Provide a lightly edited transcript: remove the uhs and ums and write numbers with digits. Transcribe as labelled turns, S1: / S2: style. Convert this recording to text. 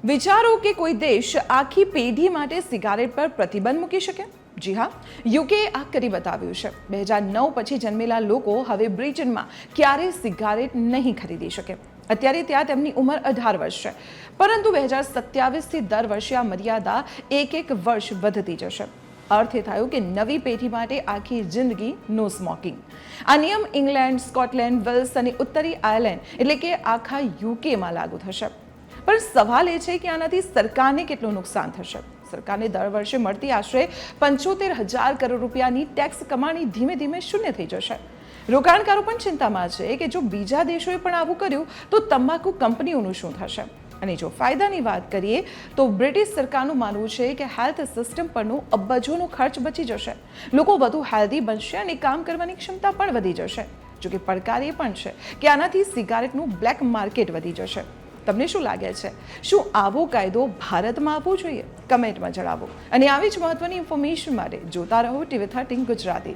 S1: વિચારો કે કોઈ દેશ આખી પેઢી માટે સિગારેટ પર પ્રતિબંધ મૂકી શકે? જી હા, યુકે આ કરી બતાવ્યું છે. 2009 પછી જન્મેલા લોકો હવે બ્રિટનમાં ક્યારેય સિગારેટ નહીં ખરીદી શકે. અત્યારે ત્યાં તેમની ઉંમર 18 વર્ષ છે, પરંતુ 2027થી દર વર્ષે આ મર્યાદા એક વર્ષ વધતી જશે. અર્થ એ થયો કે નવી પેઢી માટે આખી જિંદગી નો સ્મોકિંગ. આ નિયમ ઇંગ્લેન્ડ, સ્કોટલેન્ડ, વેલ્સ અને ઉત્તરી આયર્લેન્ડ એટલે કે આખા યુકેમાં લાગુ થશે. પણ સવાલ એ છે કે આનાથી સરકારને કેટલું નુકસાન થશે? સરકારને દર વર્ષે મળતી આશરે 75,000 કરોડ રૂપિયાની ટેક્સ કમાણી ધીમે ધીમે શૂન્ય થઈ જશે. રોકાણકારો પણ ચિંતામાં છે કે જો બીજા દેશોએ પણ આવું કર્યું તો તમાકુ કંપનીઓનું શું થશે? અને જો ફાયદાની વાત કરીએ તો બ્રિટિશ સરકારનું માનવું છે કે હેલ્થ સિસ્ટમ પરનો અબજોનો ખર્ચ બચી જશે. લોકો વધુ હેલ્ધી બનશે અને કામ કરવાની ક્ષમતા પણ વધી જશે. જોકે પડકાર એ પણ છે કે આનાથી સિગારેટનું બ્લેક માર્કેટ વધી જશે. તમને શું લાગે છે? શું આવો કાયદો ભારતમાં આવવો જોઈએ? કમેન્ટમાં જણાવો. અને આવી જ મહત્વની ઇન્ફોર્મેશન માટે જોતા રહો TV13 ગુજરાતી.